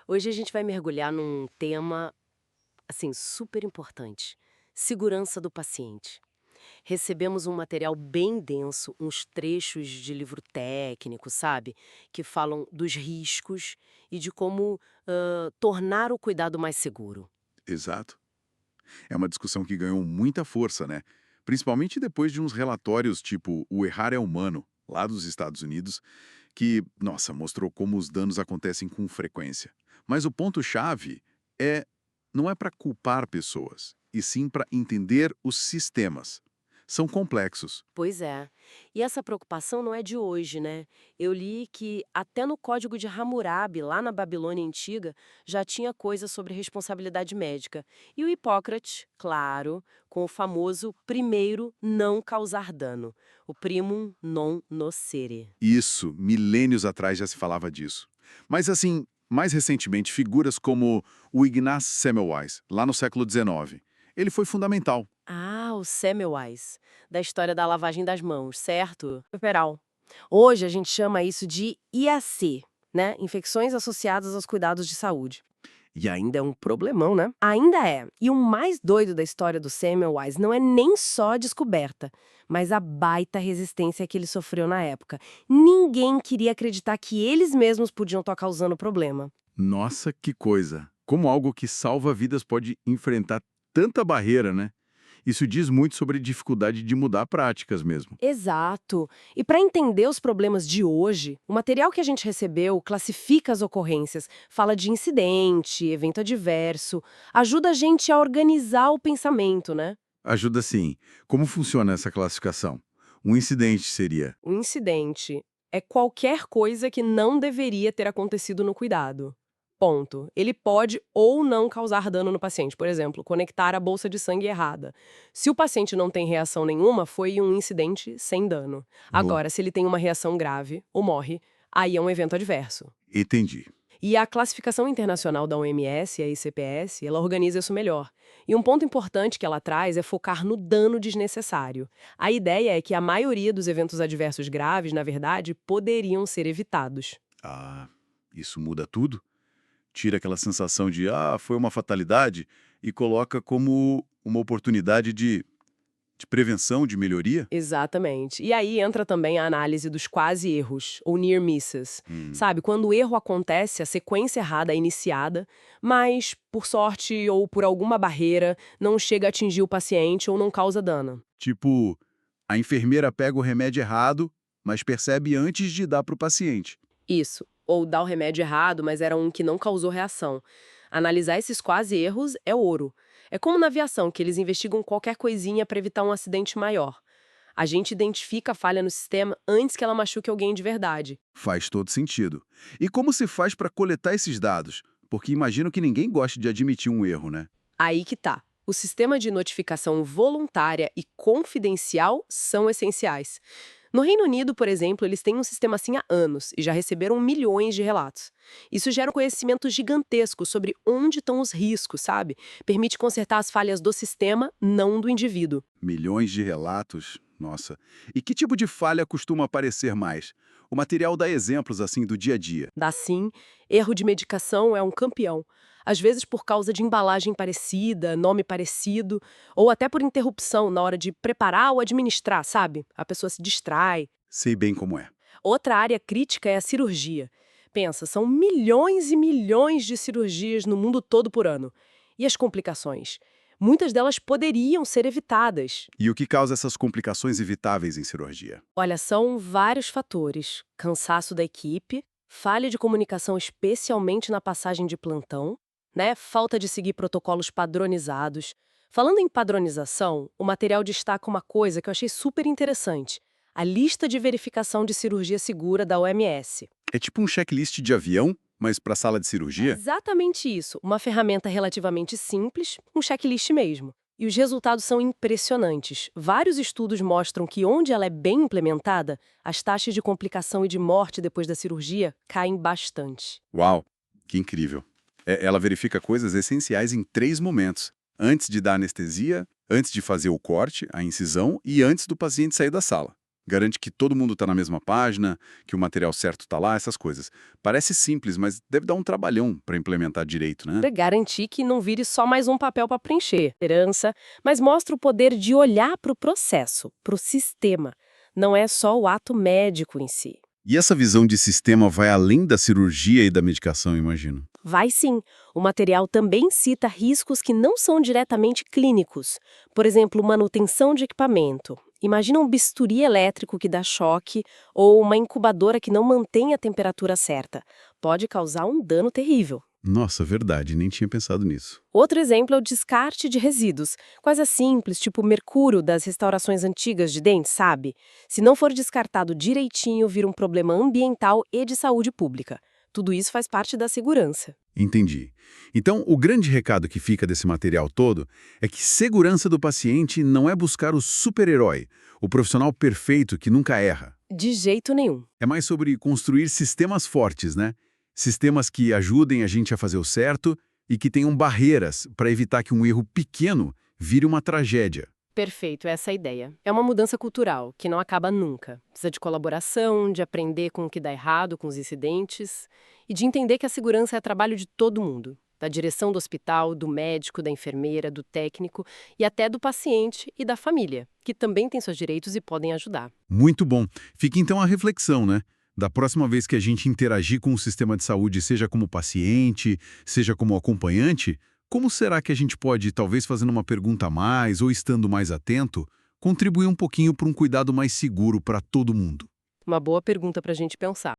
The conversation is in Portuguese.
Hoje a gente vai mergulhar num tema, assim, super importante: segurança do paciente. Recebemos um material bem denso, uns trechos de livro técnico, sabe? Que falam dos riscos e de como tornar o cuidado mais seguro. Exato. É uma discussão que ganhou muita força, né? Principalmente depois de uns relatórios tipo O Errar é Humano, lá dos Estados Unidos, que, nossa, mostrou como os danos acontecem com frequência. Mas o ponto-chave é não é para culpar pessoas, e sim para entender os sistemas. São complexos. Pois é. E essa preocupação não é de hoje, né? Eu li que até no Código de Hammurabi, lá na Babilônia Antiga, já tinha coisa sobre responsabilidade médica. E o Hipócrates, claro, com o famoso primeiro não causar dano, o primum non nocere. Isso, milênios atrás já se falava disso. Mas assim, mais recentemente, figuras como o Ignaz Semmelweis, lá no século XIX. Ele foi fundamental. Ah, o Semmelweis, da história da lavagem das mãos, certo? Peral. Hoje a gente chama isso de IAC, né? Infecções associadas aos cuidados de saúde. E ainda é um problemão, né? Ainda é. E o mais doido da história do Semmelweis não é nem só a descoberta, mas a baita resistência que ele sofreu na época. Ninguém queria acreditar que eles mesmos podiam estar causando o problema. Nossa, que coisa! Como algo que salva vidas pode enfrentar tanta barreira, né? Isso diz muito sobre a dificuldade de mudar práticas mesmo. Exato. E para entender os problemas de hoje, o material que a gente recebeu classifica as ocorrências, fala de incidente, evento adverso, ajuda a gente a organizar o pensamento, né? Ajuda sim. Como funciona essa classificação? Um incidente seria. O incidente é qualquer coisa que não deveria ter acontecido no cuidado. Ponto. Ele pode ou não causar dano no paciente. Por exemplo, conectar a bolsa de sangue errada. Se o paciente não tem reação nenhuma, foi um incidente sem dano. Boa. Agora, se ele tem uma reação grave ou morre, aí é um evento adverso. Entendi. E a classificação internacional da OMS, a ICPS, ela organiza isso melhor. E um ponto importante que ela traz é focar no dano desnecessário. A ideia é que a maioria dos eventos adversos graves, na verdade, poderiam ser evitados. Ah, isso muda tudo? Tira aquela sensação de, foi uma fatalidade e coloca como uma oportunidade de prevenção, de melhoria? Exatamente. E aí entra também a análise dos quase erros, ou near misses. Hum, Sabe, quando o erro acontece, a sequência errada é iniciada, mas, por sorte ou por alguma barreira, não chega a atingir o paciente ou não causa dano. tipo, a enfermeira pega o remédio errado, mas percebe antes de dar para o paciente. Isso. Ou dá o remédio errado, mas era um que não causou reação. Analisar esses quase erros é ouro. É como na aviação, que eles investigam qualquer coisinha para evitar um acidente maior. A gente identifica a falha no sistema antes que ela machuque alguém de verdade. Faz todo sentido. E como se faz para coletar esses dados? Porque imagino que ninguém goste de admitir um erro, né? Aí que tá. O sistema de notificação voluntária e confidencial são essenciais. No Reino Unido, por exemplo, eles têm um sistema assim há anos e já receberam milhões de relatos. Isso gera um conhecimento gigantesco sobre onde estão os riscos, sabe? Permite consertar as falhas do sistema, não do indivíduo. Milhões de relatos, nossa. E que tipo de falha costuma aparecer mais? O material dá exemplos assim do dia a dia. Dá sim, erro de medicação é um campeão. Às vezes por causa de embalagem parecida, nome parecido, ou até por interrupção na hora de preparar ou administrar, sabe? A pessoa se distrai. Sei bem como é. Outra área crítica é a cirurgia. Pensa, são milhões e milhões de cirurgias no mundo todo por ano. E as complicações? Muitas delas poderiam ser evitadas. E o que causa essas complicações evitáveis em cirurgia? Olha, são vários fatores: cansaço da equipe, falha de comunicação, especialmente na passagem de plantão, né? Falta de seguir protocolos padronizados. Falando em padronização, o material destaca uma coisa que eu achei super interessante: a lista de verificação de cirurgia segura da OMS. É tipo um checklist de avião, mas para sala de É cirurgia? exatamente isso, uma ferramenta relativamente simples, um checklist mesmo. E os resultados são impressionantes. Vários estudos mostram que onde ela é bem implementada, as taxas de complicação e de morte depois da cirurgia caem bastante. Uau, que incrível. Ela verifica coisas essenciais em 3 momentos: antes de dar anestesia, antes de fazer o corte, a incisão e antes do paciente sair da sala. Garante que todo mundo está na mesma página, que o material certo está lá, essas coisas. Parece simples, mas deve dar um trabalhão para implementar direito, né? Para garantir que não vire só mais um papel para preencher, herança, mas mostra o poder de olhar para o processo, para o sistema. Não é só o ato médico em si. E essa visão de sistema vai além da cirurgia e da medicação, imagino. Vai sim. O material também cita riscos que não são diretamente clínicos. Por exemplo, manutenção de equipamento. Imagina um bisturi elétrico que dá choque ou uma incubadora que não mantém a temperatura certa. Pode causar um dano terrível. Nossa, verdade, nem tinha pensado nisso. Outro exemplo é o descarte de resíduos. Coisa simples, tipo o mercúrio das restaurações antigas de dentes, sabe? Se não for descartado direitinho, vira um problema ambiental e de saúde pública. Tudo isso faz parte da segurança. Entendi. Então, o grande recado que fica desse material todo é que segurança do paciente não é buscar o super-herói, o profissional perfeito que nunca erra. De jeito nenhum. É mais sobre construir sistemas fortes, né? Sistemas que ajudem a gente a fazer o certo e que tenham barreiras para evitar que um erro pequeno vire uma tragédia. Perfeito, essa é a ideia. É uma mudança cultural, que não acaba nunca. Precisa de colaboração, de aprender com o que dá errado, com os incidentes, e de entender que a segurança é trabalho de todo mundo. Da direção do hospital, do médico, da enfermeira, do técnico e até do paciente e da família, que também têm seus direitos e podem ajudar. Muito bom. Fica então a reflexão, né? Da próxima vez que a gente interagir com o sistema de saúde, seja como paciente, seja como acompanhante, como será que a gente pode, talvez fazendo uma pergunta a mais ou estando mais atento, contribuir um pouquinho para um cuidado mais seguro para todo mundo? Uma boa pergunta para a gente pensar.